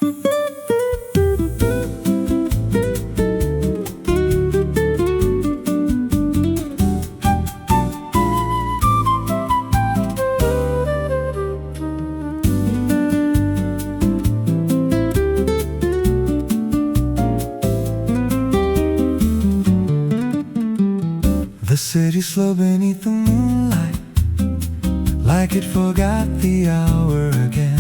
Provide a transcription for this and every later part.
The city slow beneath the moonlight, like it forgot the hour again.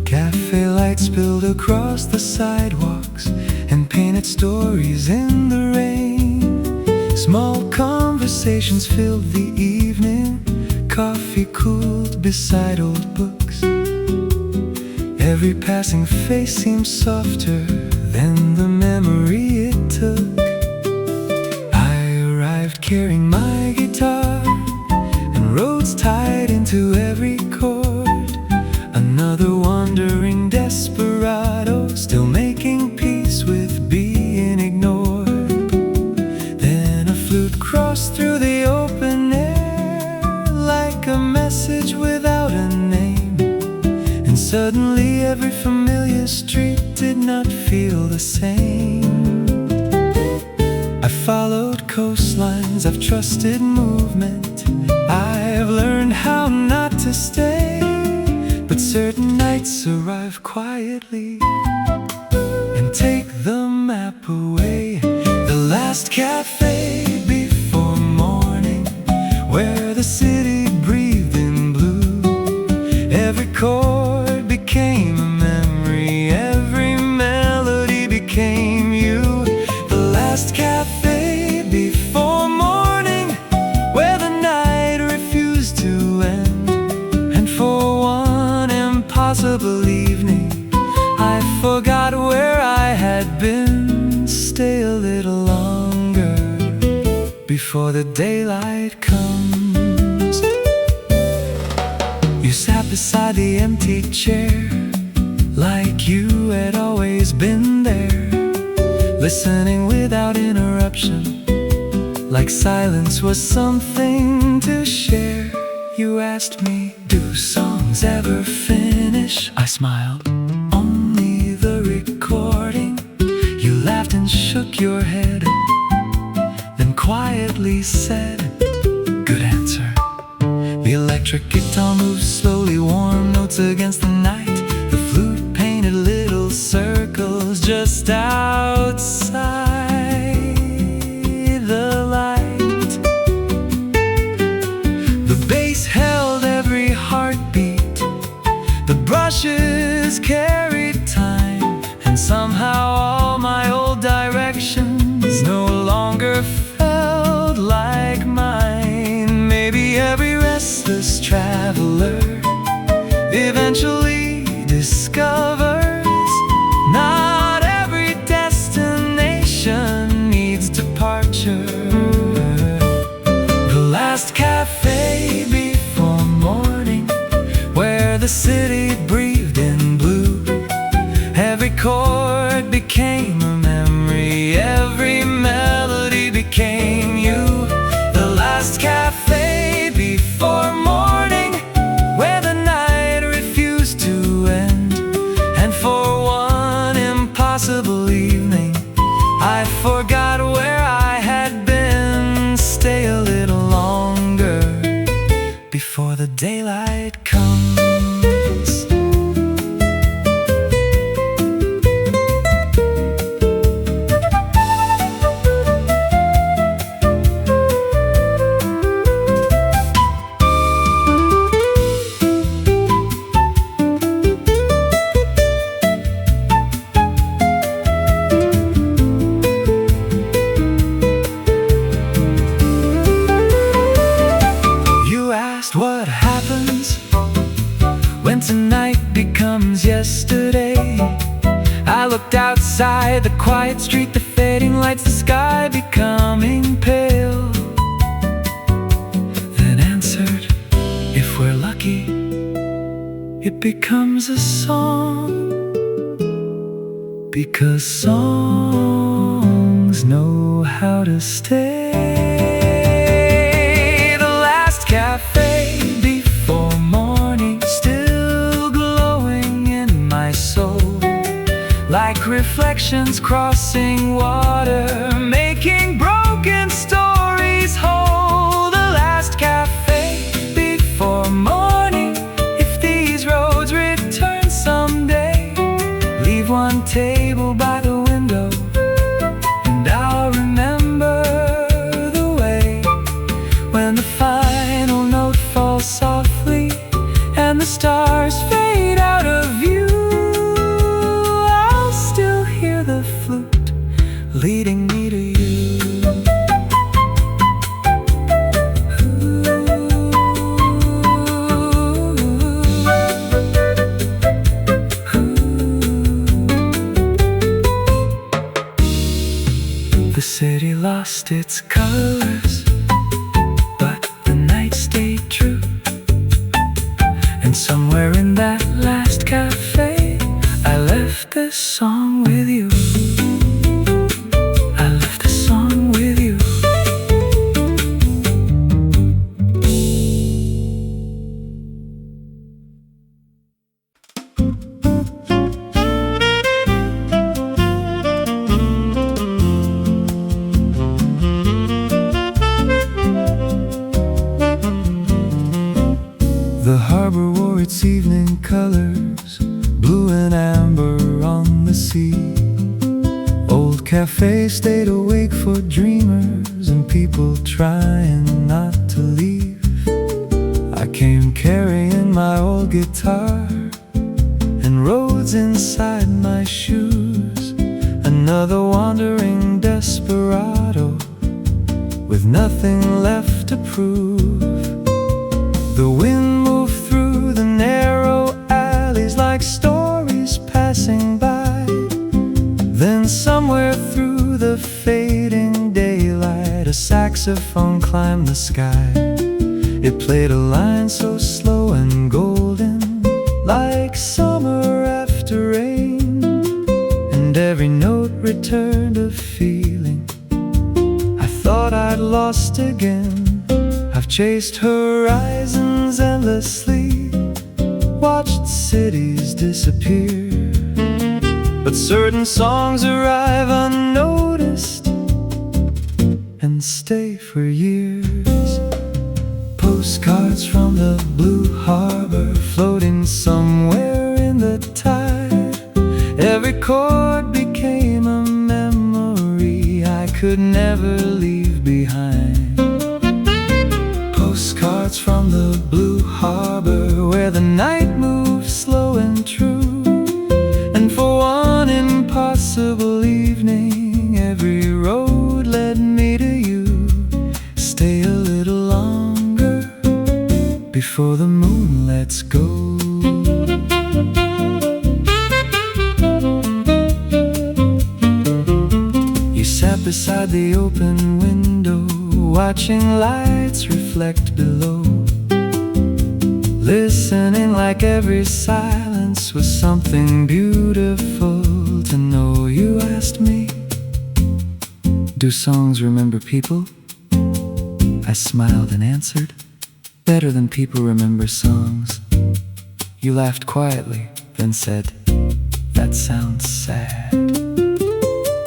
Cafe lights spilled across the sidewalks and painted stories in the rain. Small conversations filled the evening, coffee cooled beside old books. Every passing face seemed softer than the memory it took. Carrying my guitar and roads tied into every chord. Another wandering desperado, still making peace with being ignored. Then a flute crossed through the open air like a message without a name. And suddenly every familiar street did not feel the same. I followed coastlines, I've trusted movement, I've learned how not to stay. But certain nights arrive quietly and take the map away. The last cafe before morning, where the city breathed in blue. Every chord became a memory, every melody became you. The last cafe before morning, where the night refused to end. And for one impossible evening, I forgot where I had been. Stay a little longer before the daylight comes. You sat beside the empty chair, like you had always been there, listening without interruption, like silence was something to share. You asked me, do songs ever finish? I smiled, only the recording. You laughed and shook your head, then quietly said, good answer. The electric guitar moved slowly, warm notes against the night. The flute painted little circles just outside the light. The bass held every heartbeat, the brushes carried time, and somehow all my old directions no longer felt like mine. Maybe every restless traveler eventually discovers not every destination needs departure. The last cafe before morning, where the city breathed in blue. Every chord became a memory, every melody became you. The last cafe before morning, where the night refused to end. And for one impossible evening, I forgot where I had been. Stay a little longer before the daylight comes. What happens when tonight becomes yesterday? I looked outside the quiet street, the fading lights, the sky becoming pale. Then answered, if we're lucky, it becomes a song. Because songs know how to stay. The last cafe before morning, still glowing in my soul. like reflections crossing water, making broken stories whole. The last cafe before morning. If these roads return someday, leave one table by the window, and I'll remember the way when the final note falls softly and the stars fade out of view. I'll still hear the flute leading me to you. The city lost its colors, but the night stayed true. And somewhere in that last cafe, I left this song with you. I left this song with you. The harbor wore its evening colors, blue and amber on the sea. Old Café stayed awake for dreamers and people trying not to leave. I came carrying my old guitar and roads inside my shoes. Another wandering desperado with nothing left to prove. The wind moved through the narrow alleys like stories passing by. Then somewhere through the fading daylight, a saxophone climbed the sky. It played a line so slow and golden, like summer after rain. And every note returned a feeling I thought I'd lost again. I've chased horizons endlessly, watched cities disappear, but certain songs arrive unnoticed and stay for years. Postcards from the blue harbor, floating somewhere in the tide. Every chord became a memory I could never leave behind. Postcards from the blue harbor, where the night moves slow and true. And for one impossible evening, every road led me to you. Stay a little longer before the moon lets go. You sat beside the open window, watching lights reflect below, listening like every silence was something beautiful to know. You asked me, do songs remember people? I smiled and answered, better than people remember songs. You laughed quietly, then said, that sounds sad.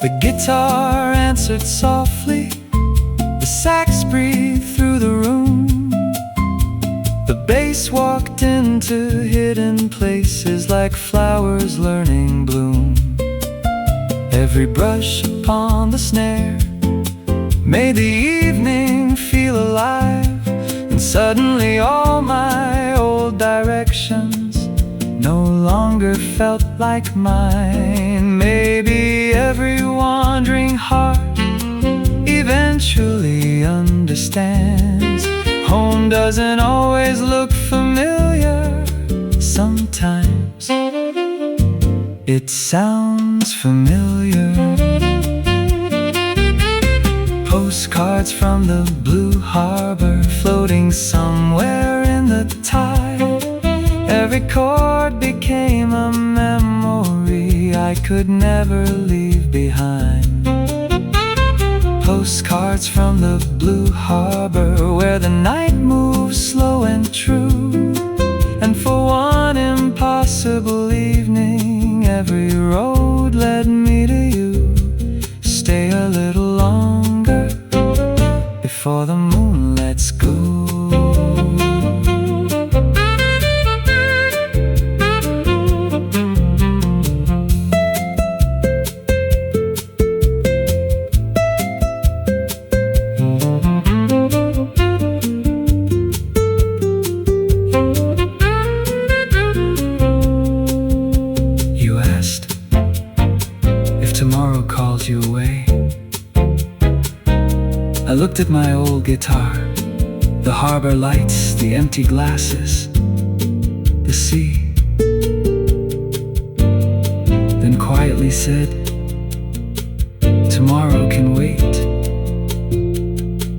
The guitar answered softly, the sax breathed through the room. The bass walked into hidden places like flowers learning bloom. Every brush upon the snare made the evening feel alive. And suddenly all my old directions no longer felt like mine. Maybe every wandering heart eventually understands. Home doesn't always look familiar. Sometimes it sounds familiar. Postcards from the blue harbor, floating somewhere in the tide. Every chord became a memory I could never leave behind. Postcards from the blue harbor, where the night moves slow and true. And for one impossible evening, every road said me to you, stay a little longer before the moon lets go. Tomorrow calls you away. I looked at my old guitar, the harbor lights, the empty glasses, the sea. Then quietly said, tomorrow can wait,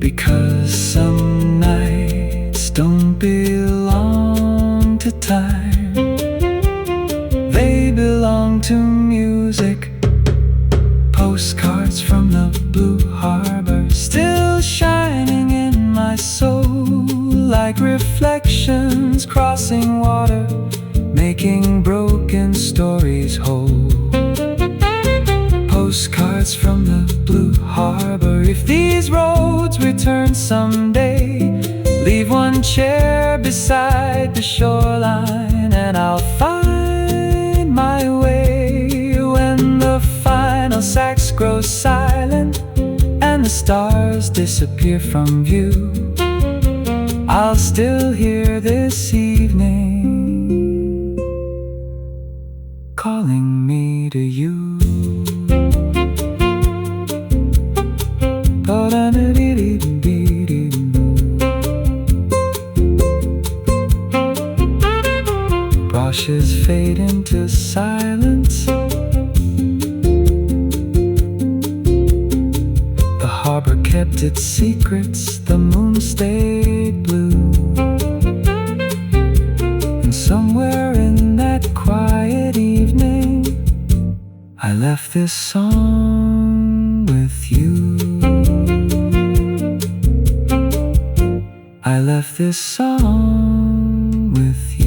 because some nights don't belong to time. They belong to music. Postcards from the blue harbor, still shining in my soul, like reflections crossing water, making broken stories whole. Postcards from the blue harbor. If these roads return someday, leave one chair beside the shoreline, and I'll find my way when the final sax grows silent and the stars disappear from view. I'll still hear this evening calling me to you. Brushes fade into silence. The harbor kept its secrets, the moon stayed blue. And somewhere in that quiet evening, I left this song with you. I left this song with you.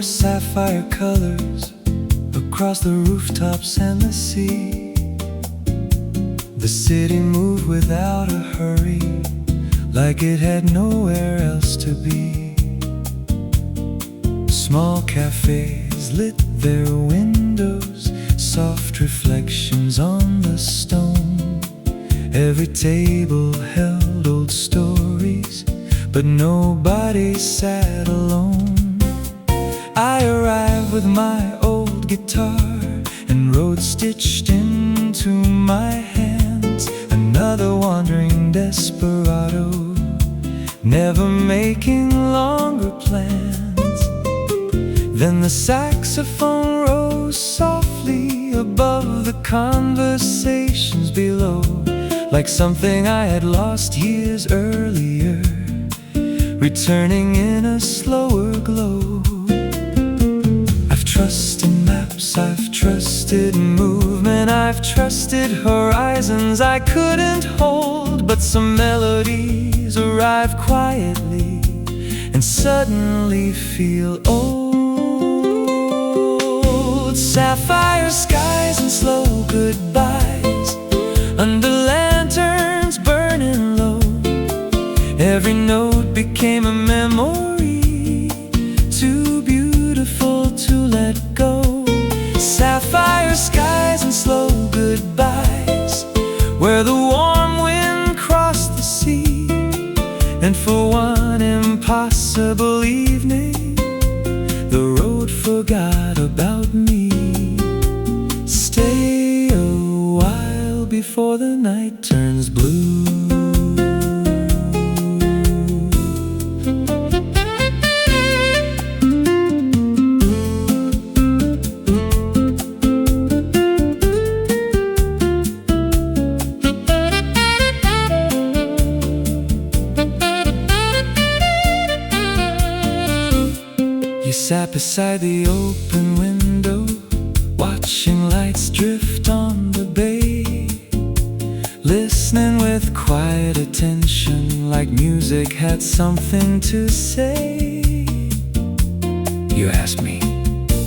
Sapphire colors across the rooftops and the sea. The city moved without a hurry, like it had nowhere else to be. Small cafes lit their windows, soft reflections on the stone. Every table held old stories, but nobody sat alone. I arrived with my old guitar and wrote stitched into my hands, another wandering desperado, never making longer plans. Then the saxophone rose softly above the conversations below, like something I had lost years earlier, returning in a slower glow. Trusted maps, I've trusted movement, I've trusted horizons I couldn't hold. But some melodies arrive quietly and suddenly feel old. Sapphire skies and slow goodbyes under lanterns burning low. Every note became a memory, too beautiful to let go. Sapphire skies and slow goodbyes, where the warm wind crossed the sea. And for one impossible evening, the road forgot about me. Stay a while before the night turns blue. beside the open window, watching lights drift on the bay, listening with quiet attention, like music had something to say. You asked me,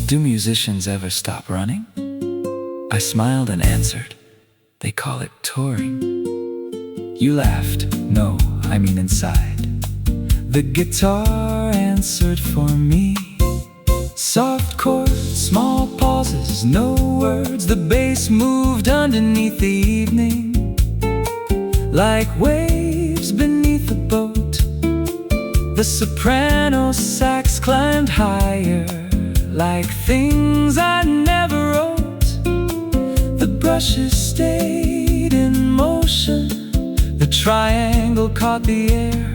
do musicians ever stop running? I smiled and answered, they call it touring. You laughed, no, I mean inside. The guitar answered for me. Soft chords, small pauses, no words. The bass moved underneath the evening, like waves beneath a boat. The soprano sax climbed higher, like things I never wrote. The brushes stayed in motion, the triangle caught the air,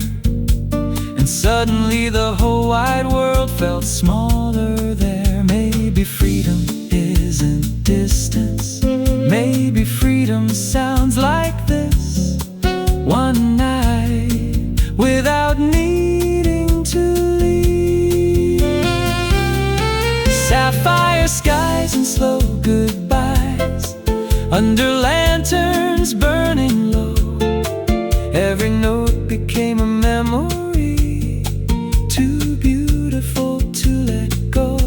and suddenly the whole wide world felt smaller there. Maybe freedom isn't distance, maybe freedom sounds like this. One night without needing to leave. Sapphire skies and slow goodbyes under lanterns burning low. Every note became a memory, too beautiful to let go.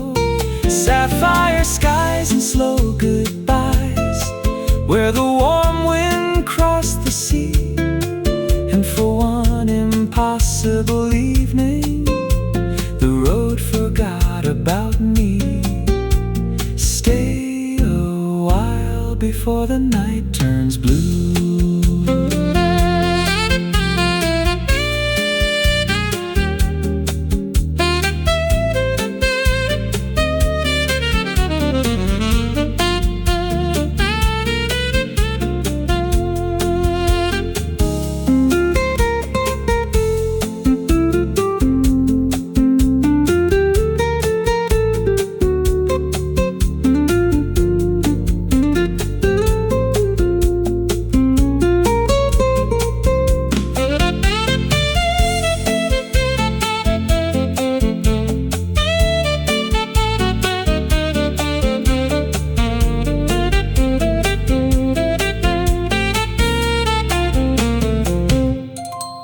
Sapphire skies and slow goodbyes, where the warm wind crossed the sea. And for one impossible evening, the road forgot about me. Stay a while before the night turns blue.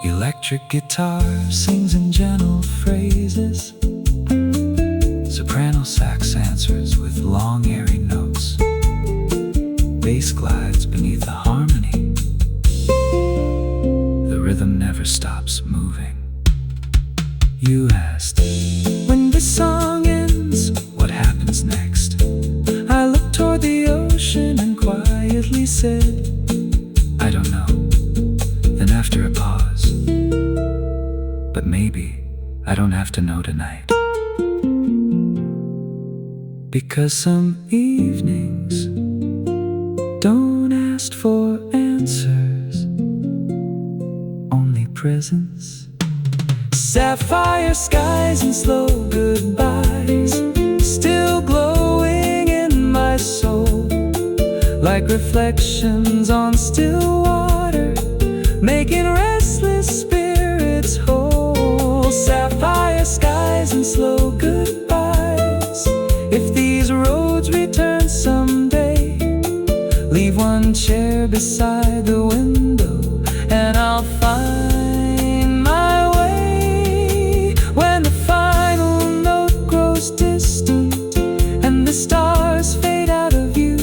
Electric guitar sings in gentle phrases, soprano sax answers with long airy notes. Bass glides beneath the harmony, the rhythm never stops moving. You asked, when this song ends, what happens next? I looked toward the ocean and quietly said, I don't know. Then after a pause, but maybe I don't have to know tonight. Because some evenings don't ask for answers, only presence. Sapphire skies and slow goodbyes, still glowing in my soul, like reflections on still water, making restless spirits whole. Sapphire skies and slow goodbyes. If these roads return someday, leave one chair beside the window, and I'll find my way. When the final note grows distant and the stars fade out of view,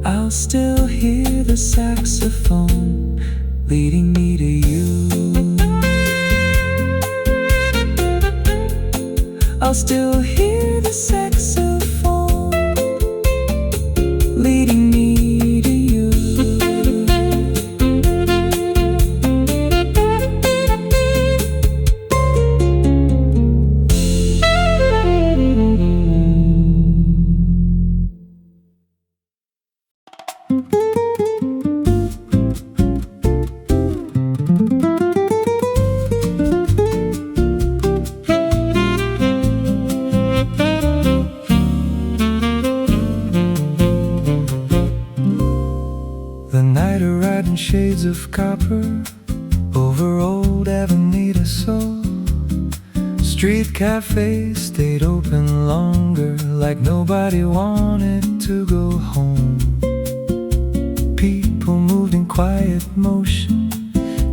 I'll still hear the saxophone leading me to you. I'll still hear the saxophone leading me to you. Shades of copper over old Avenida Soul, street cafes stayed open longer, like nobody wanted to go home. People moved in quiet motion,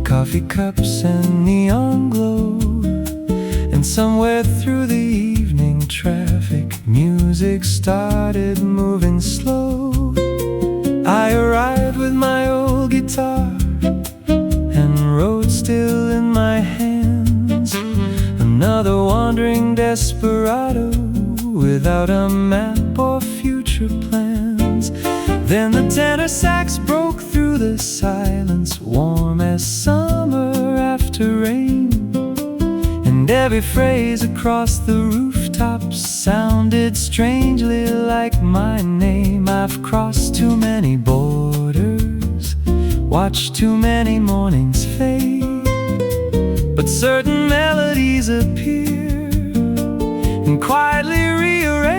coffee cups and neon glow. And somewhere through the evening traffic, music started moving slow. I arrived with my old guitar and wrote still in my hands, another wandering desperado without a map or future plans. Then the tenor sax broke through the silence, warm as summer after rain. And every phrase across the rooftops sounded strangely like my name. I've crossed too many borders, watched too many mornings fade, but certain melodies appear and quietly rearrange.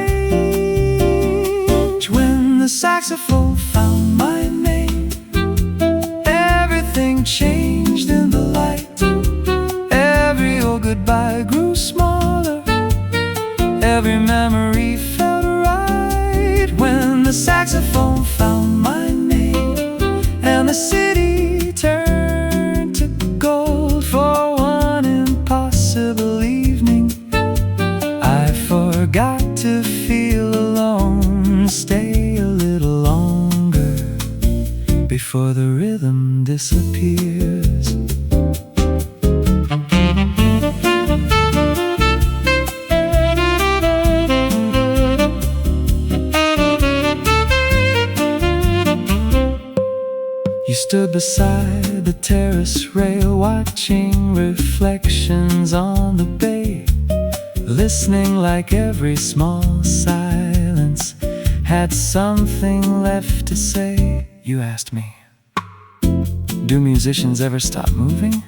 When the saxophone found my name, everything changed in the light. Every old goodbye grew smaller, every memory felt right. When the saxophone found my name, and the city turned to gold for one impossible evening, I forgot to feel alone. Stay a little longer before the rhythm disappears. You stood beside the terrace rail, watching reflections on the bay, listening like every small silence had something left to say. You asked me, do musicians ever stop moving?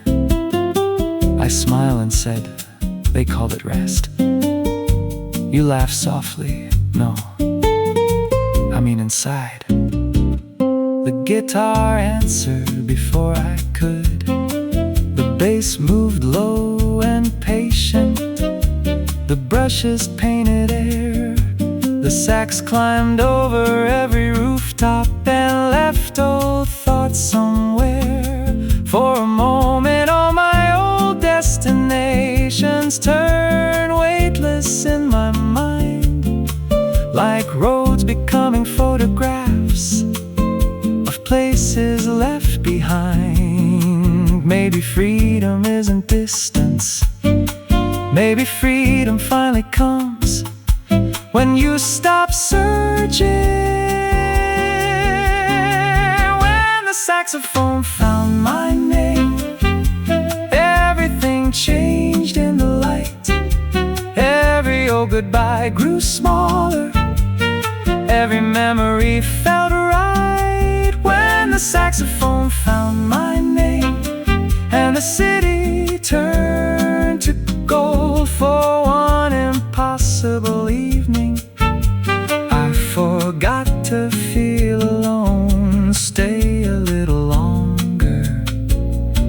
I smiled and said, they called it rest. You laughed softly, no, I mean inside. The guitar answered before I could. The bass moved low and patient, the brushes painted air. The sax climbed over every rooftop and left old thoughts somewhere. For a moment all my old destinations turned weightless in my mind, like roads becoming photographs of places left behind. Maybe freedom isn't distance, maybe freedom finally comes when you stop searching. When the saxophone found my name, everything changed in the light. Every old goodbye grew smaller, every memory felt right. When the saxophone found my name, and the city turned to gold for one impossible evening, I forgot to feel alone. Stay a little longer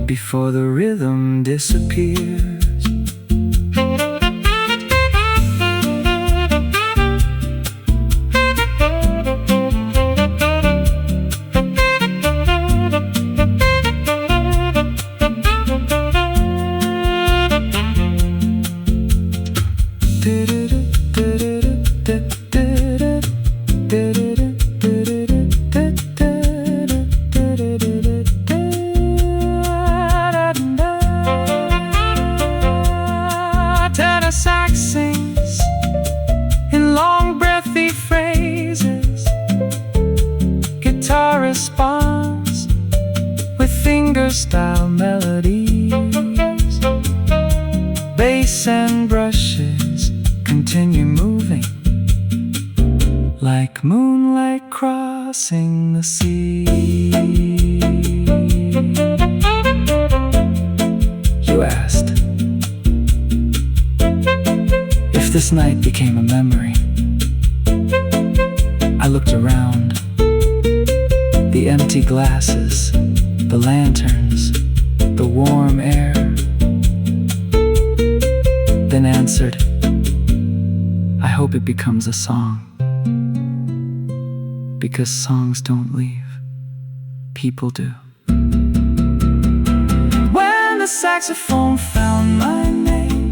before the rhythm disappears. Sax sings in long breathy phrases, guitar responds with finger-style melodies. Bass and brushes continue moving like moonlight crossing the sea. You asked if this night became a memory. I looked around, the empty glasses, the lanterns, the warm air, then answered, I hope it becomes a song, because songs don't leave, people do. When the saxophone found my name,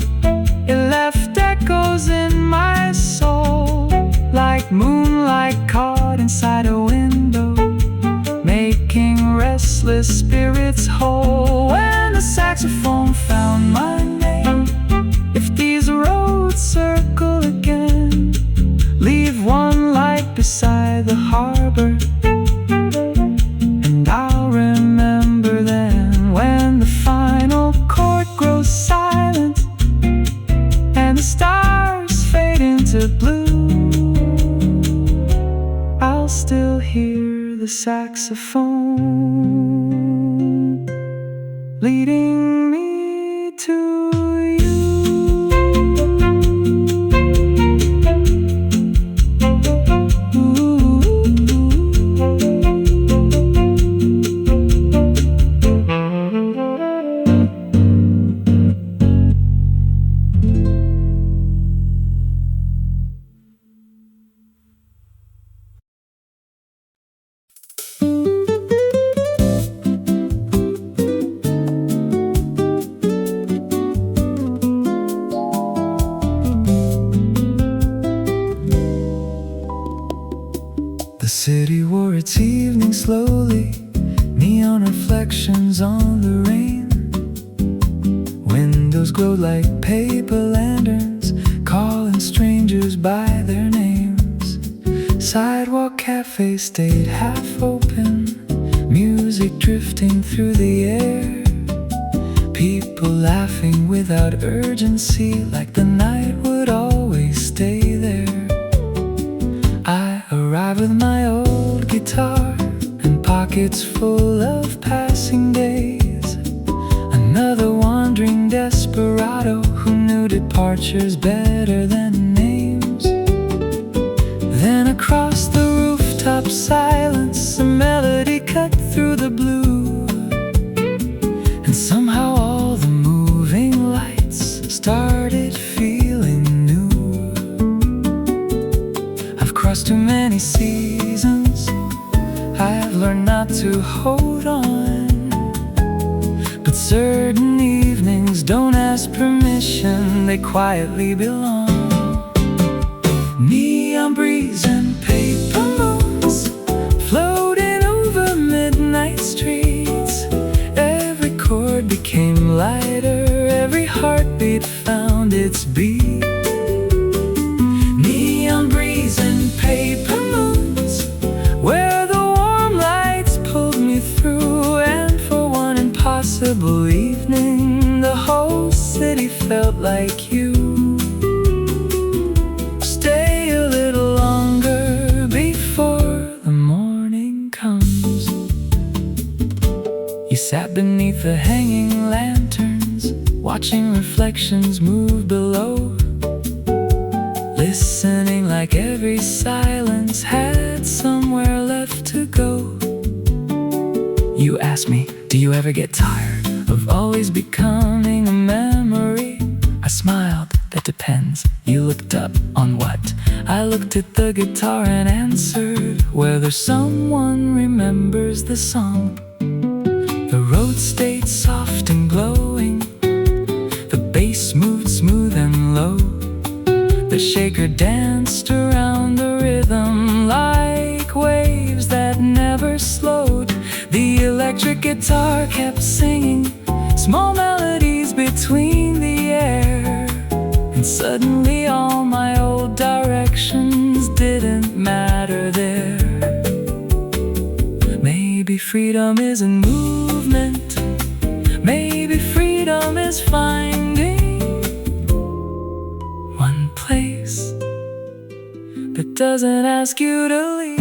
it left echoes in my soul, like moonlight caught inside a window, making restless spirits whole. When the saxophone found my name, if these roads circle again, leave one light beside the harbor, and I'll remember then. When the final chord grows silent and the stars fade into blue, I'll still hear the saxophone leading me to you. The city wore its evening slowly, neon reflections on the rain. Windows glowed like paper lanterns, calling strangers by their names. Sidewalk cafes stayed half open, music drifting through the air. People laughing without urgency, like the night would always stay there. I arrived with my old guitar and pockets full of passing days. Another wandering desperado who knew departures better than names. Then across the rooftop silence, a melody cut through the blue, and somehow all the moving lights started feeling new. I've crossed too many seasons, I've learned not to hold on, but certain evenings don't ask permission, they quietly belong. Neon breeze and paper moons floating over midnight streets. Every chord became lighter, every heartbeat found its beat. Neon breeze and paper moons, where the warm lights pulled me through, and for one impossible evening, the whole city felt like you. Stay a little longer before the morning comes. You sat beneath the hanging lanterns, watching reflections move below, listening like every silence had somewhere left to go. You asked me, do you ever get tired of always becoming a memory? I smiled, that depends. You looked up, on what? I looked at the guitar and answered, whether someone remembers the song. The road stayed soft and glowing, the bass moved smooth and low, the shaker danced around the rhythm like waves that never slowed. The electric guitar kept singing small melodies between the air, and suddenly all my old directions didn't matter there. Maybe freedom isn't movement, maybe freedom is finding one place that doesn't ask you to leave.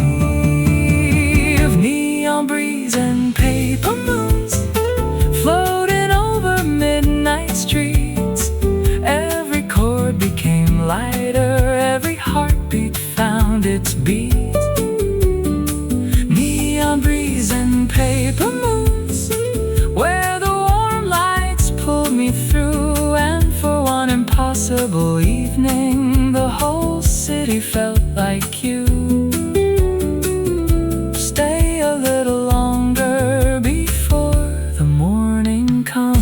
Neon breeze and paper moons floating over midnight streets. Every chord became lighter, every heartbeat found its beat. Neon breeze and paper moons, where the warm lights pulled me through, and for one impossible unforgettable evening. The whole city felt like you. Stay a little longer before the morning comes.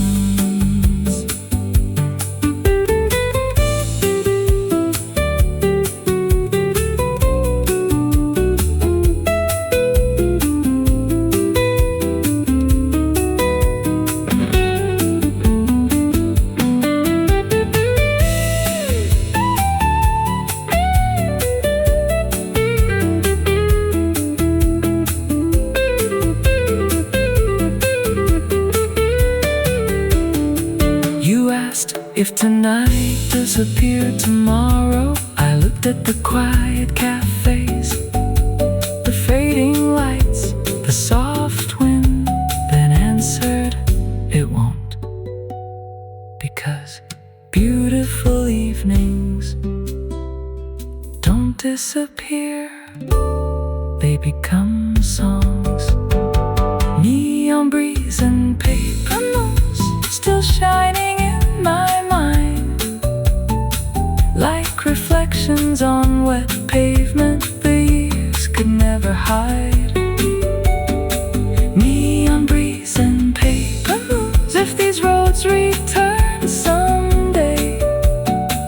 If tonight disappeared tomorrow, I looked at the quiet cafes, the fading lights, the soft wind, then answered, it won't. Because beautiful evenings don't disappear, they become songs. Neon breeze and paper moons still shining in my mind, like reflections on wet pavement the years could never hide. Neon breeze and paper moons, if these roads return someday,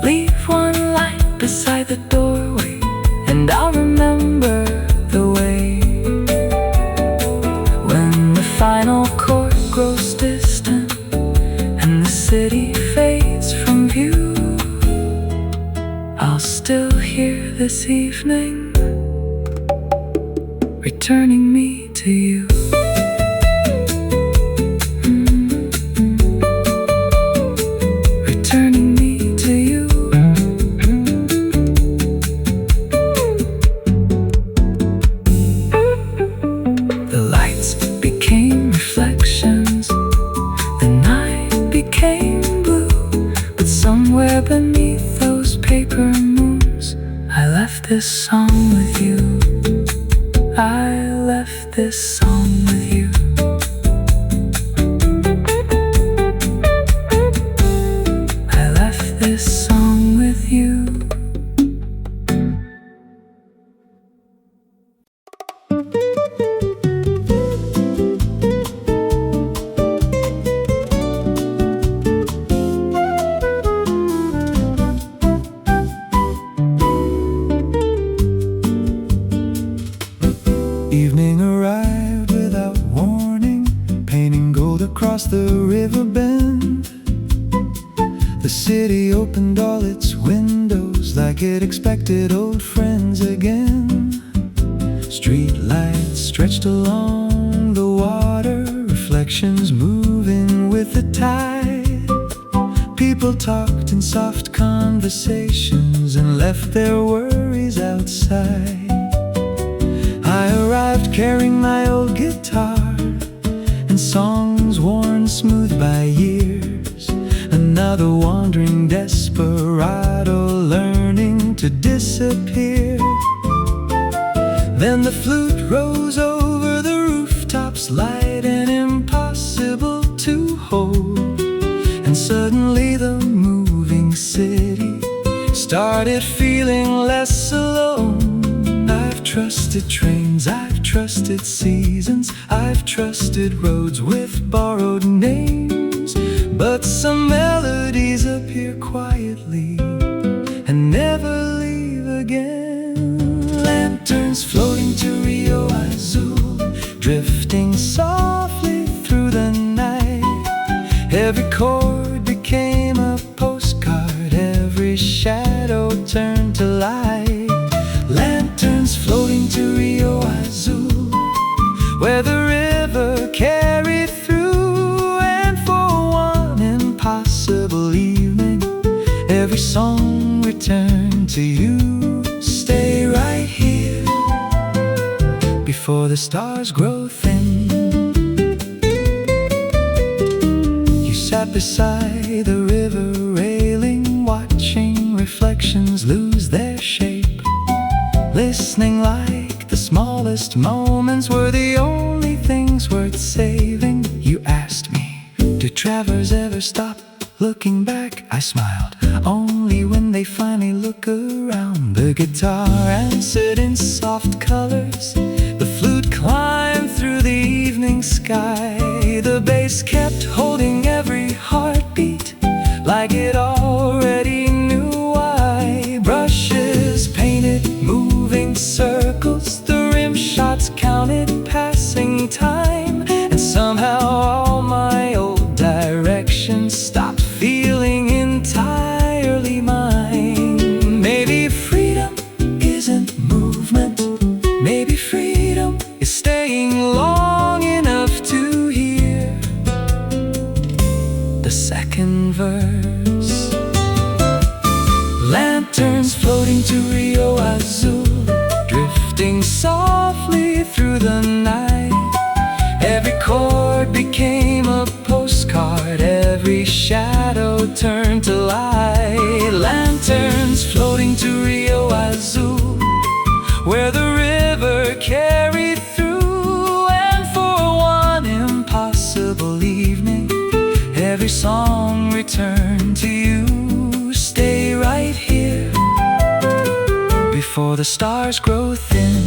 leave one light beside the doorway, and I'll remember the way. When the final chord grows distant and the city fades from view, I'll still hear this evening returning me to you. Returning me to you. The lights became reflections, the night became blue, but somewhere beneath those paper moons, I left this song with you. I left this song with you. I left this song with you. Evening arrived without warning, painting gold across the river bend. The city opened all its windows like it expected old friends again. Street lights stretched along the water, reflections moving with the tide. People talked in soft conversations and left their worries outside. I arrived carrying my old guitar and songs worn smooth by years. Another wandering desperado learning to disappear. Then the flute rose over the rooftops, light and impossible to hold. And suddenly the moving city started feeling less alone. I've trusted trains, I've trusted seasons, I've trusted roads with borrowed names. But some melodies appear quietly and never leave again. Lanterns floating to Rio Azul, drifting softly through the night. Every chord became a postcard, every shadow turned to light. Lanterns floating to Rio Azul, where the river carried through. And for one impossible evening, every song returned to you. Stay right here before the stars grow thin. You sat beside the river railing, watching reflections lose their shape. Listening like the smallest moments were the only things worth saving. You asked me, do travelers ever stop looking back? I smiled. Only when they finally look around, the guitar answered in soft colors. The flute climbed through the evening sky. The bass kept holding every heartbeat, like it already knew why. Brushes painted moving circles, the rim shots counted passing time. And somehow all my old directions stopped feeling entirely mine. Maybe freedom isn't movement. Maybe freedom is staying long enough to hear the second verse. Lanterns floating to Rio Azul, drifting softly through the night. Every chord became a postcard, every shadow turned to light. Lanterns floating to Rio Azul, where the river carried through. And for one impossible evening, every song returned to you. Stay right here before the stars grow thin.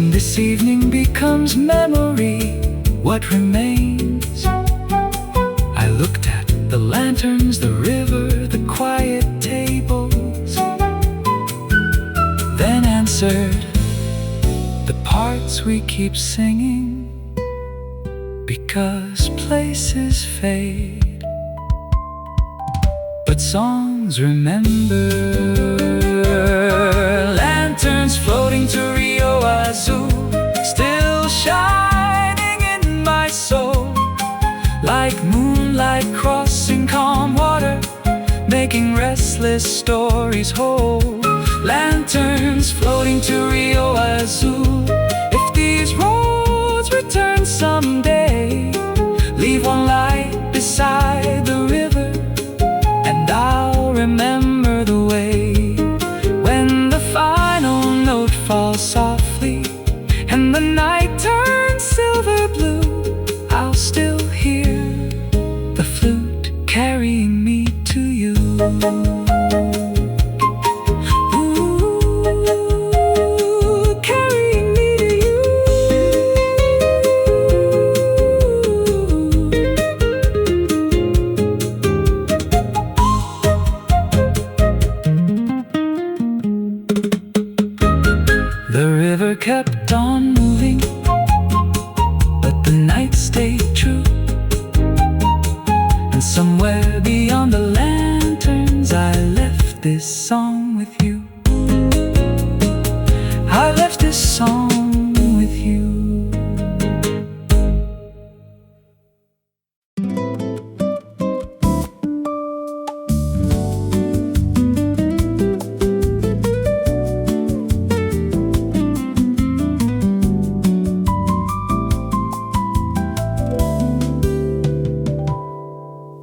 This evening becomes memory, what remains? I looked at the lanterns, the river, the quiet tables, then answered the parts we keep singing, because places fade, but songs remember. Lanterns floating to Rio Azul, still shining in my soul, like moonlight crossing calm water, making restless stories whole. Lanterns floating to Rio Azul, if these roads return someday, leave one light beside the river, and I'll remember the way. When the final note falls softly and the night turns silver blue, I'll still hear the flute carrying me to you. Ooh, carrying me to you. The river kept on moving, but the night stayed true. And somewhere beyond the lanterns, I left this song with you. I left this song with you.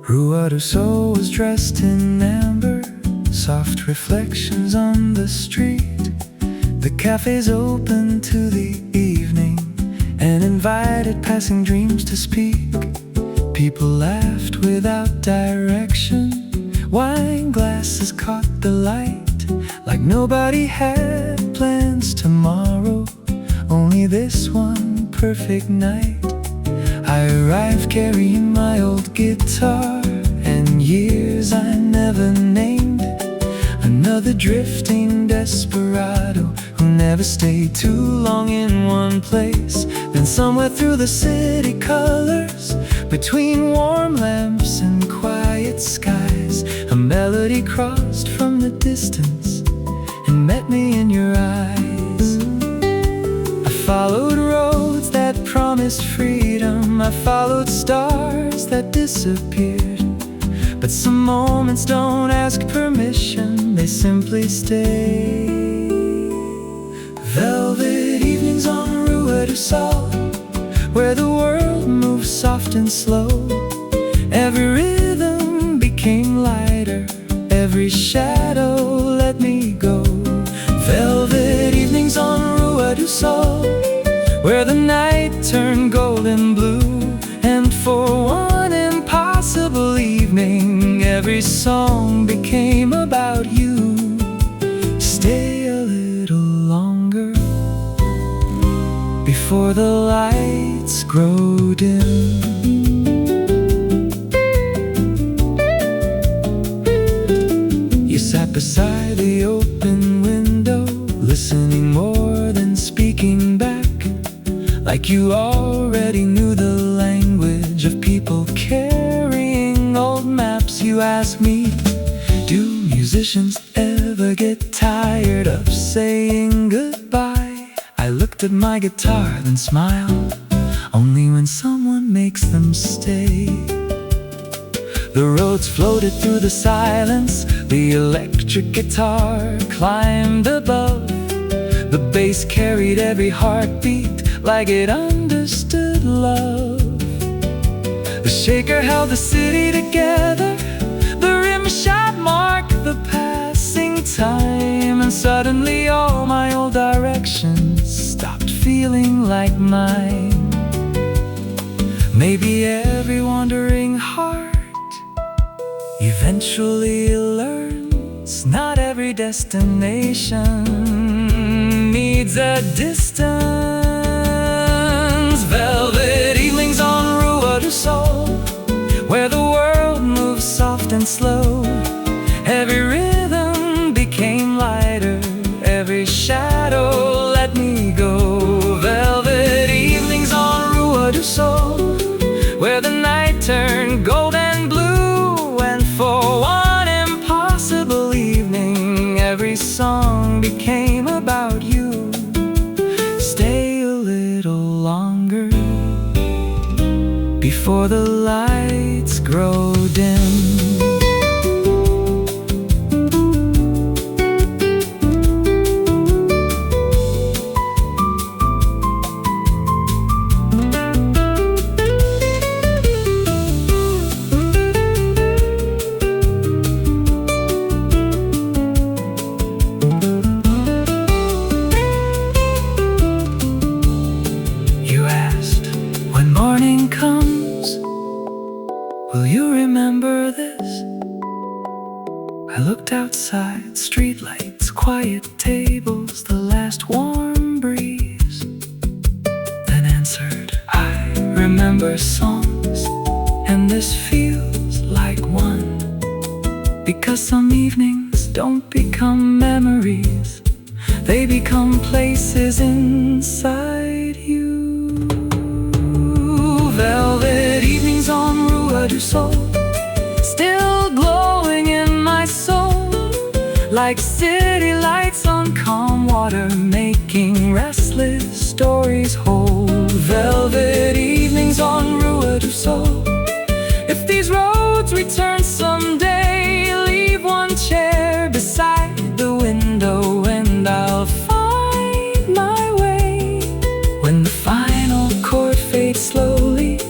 Rua do Sol was dressed in amber, soft reflections on the street. The cafe's open to the evening and invited passing dreams to speak. People laughed without direction, wine glasses caught the light, like nobody had plans tomorrow, only this one perfect night. I arrived carrying my old guitar and years I never named, another drifting desperado who never stayed too long in one place. Then somewhere through the city colors, between warm lamps and quiet skies, a melody crossed from the distance and met me in your eyes. I followed roads that promised freedom, I followed stars that disappeared, But some moments don't ask permission, they simply stay. Velvet evenings on Rua do Sol, where the world moves soft and slow. Every rhythm became lighter, every shadow let me go. Velvet evenings on Rua do Sol, where the night turned golden blue. And for one impossible evening, every song became about you. Stay a little longer before the lights grow dim. You sat beside the open window, listening more than speaking back, like you already knew the language of people carrying old maps. You asked me, do musicians ever get tired of saying goodbye? I looked at my guitar, then smiled, only when someone makes them stay. The roads floated through the silence, the electric guitar climbed above. The bass carried every heartbeat like it understood love. The shaker held the city together, the rim shot marked the passing time. And suddenly all my old directions stopped feeling like mine. Maybe every wandering heart eventually learns not every destination needs a distance. Velvet evenings on Rua do Sol, where the world moves soft and slow. Every rhythm became lighter, every shadow let me go. Velvet evenings on Rua do Sol, where the night turned gold and blue. And for one impossible evening, every song became about you. Stay a little longer before the lights grow dim. Will you remember this? I looked outside, streetlights, quiet tables, the last warm breeze. Then answered, I remember songs, and this feels like one. Because some evenings don't become memories, they become places inside you. Velvet evenings on Rua do Sol, still glowing in my soul, like city lights on calm water, making restless stories whole. Velvet evenings on Rua do Sol, if these roads return someday, leave one chair beside the window and I'll find my way. When the final chord fades slowly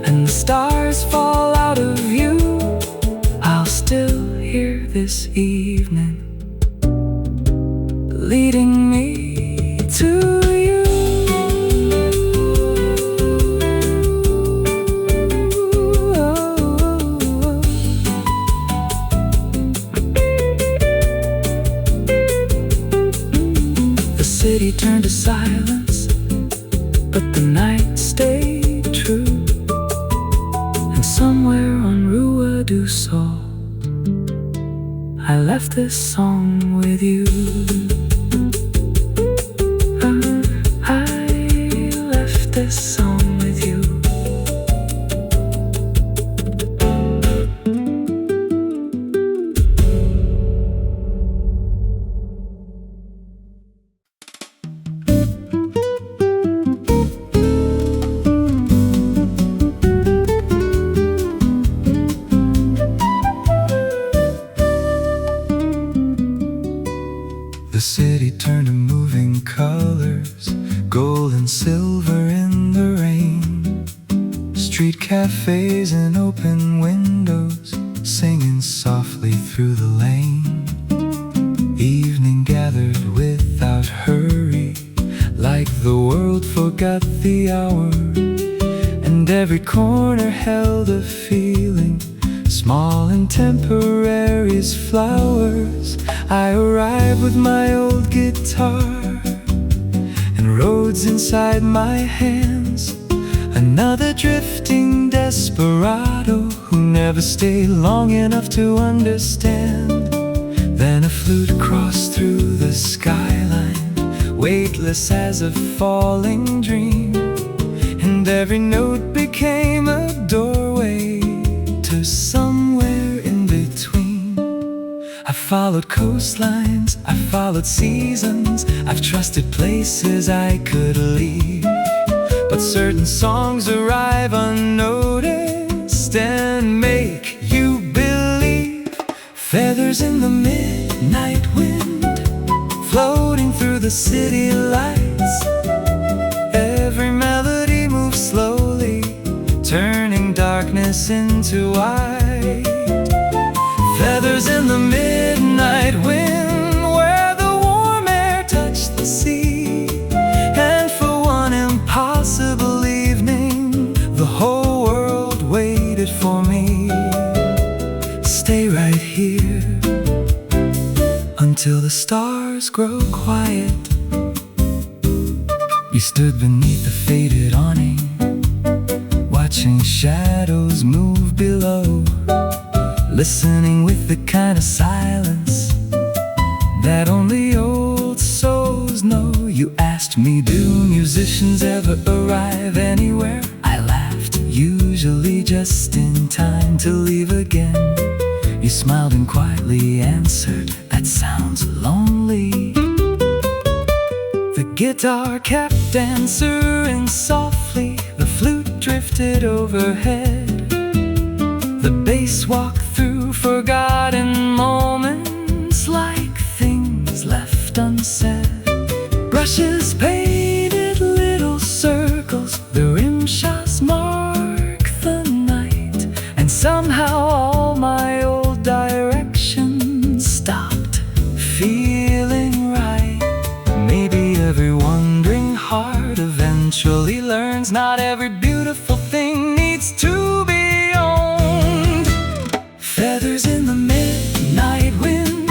and the stars fall out of view, I'll still hear this evening leading me to you. The city turned to silence, but the night stayed true. And somewhere on Rua do Sol, I left this song with you. I left this song with you. gold and silver in the rain. Street cafes and open windows, singing softly through the lane. Evening gathered without hurry, like the world forgot the hour. And every corner held a feeling, small and temporary as flowers. I arrived with my old guitar and roads inside my hands. Another drifting desperado who never stayed long enough to understand. Then a flute crossed through the skyline, weightless as a falling dream. And every note became a doorway to somewhere in between. I followed coastlines, I followed seasons, I've trusted places I could leave. But certain songs arrive unnoticed and make you believe. Feathers in the midnight wind, floating through the city lights. Every melody moves slowly, turning darkness into white. Feathers in the midnight wind, where the warm air touched the sea. And for one impossible evening, the whole world waited for me. Stay right here until the stars grow quiet. We stood beneath the faded awning, watching shadows move below, listening with the kind of silence that only old souls know. You asked me, do musicians ever arrive anywhere? I laughed, usually just in time to leave again. You smiled and quietly answered, that sounds lonely. The guitar kept answering softly, the flute drifted overhead. The bass walked through forgotten moments, like things left unsaid. Brushes painted little circles, the rim shots mark the night. And somehow all my old directions stopped feeling right. Maybe every wandering heart eventually learns not every beautiful thing needs to be owned. Feathers in the midnight wind,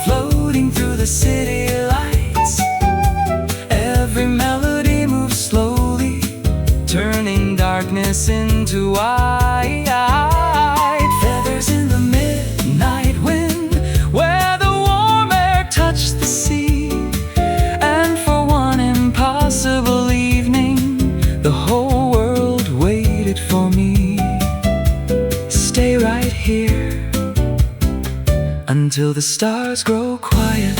floating through the city lights. Every melody moves slowly, turning darkness into white. Feathers in the midnight wind, where the warm air touched the sea. And for one impossible evening, the whole world waited for me. Stay right here until the stars grow quiet.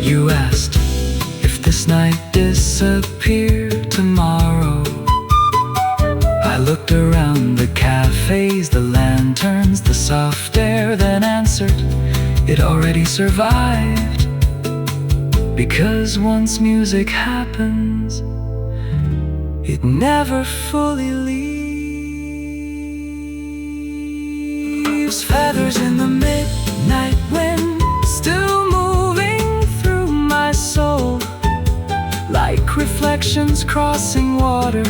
You asked if this night disappeared tomorrow. I looked around the cafes, the lanterns, the soft air, then answered, it already survived. Because once music happens, it never fully leaves. Feathers in the midnight wind, still moving through my soul, like reflections crossing water,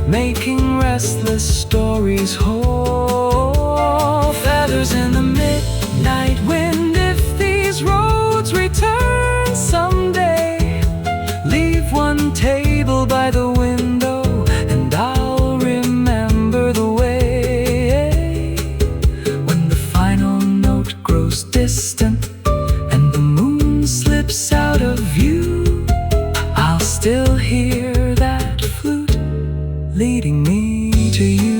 making restless stories whole. Feathers in the midnight wind, if these roads return someday, leave one table by the window, and I'll remember the way. When the final note grows distant and the moon slips out of view, I'll still hear that flute leading me to you.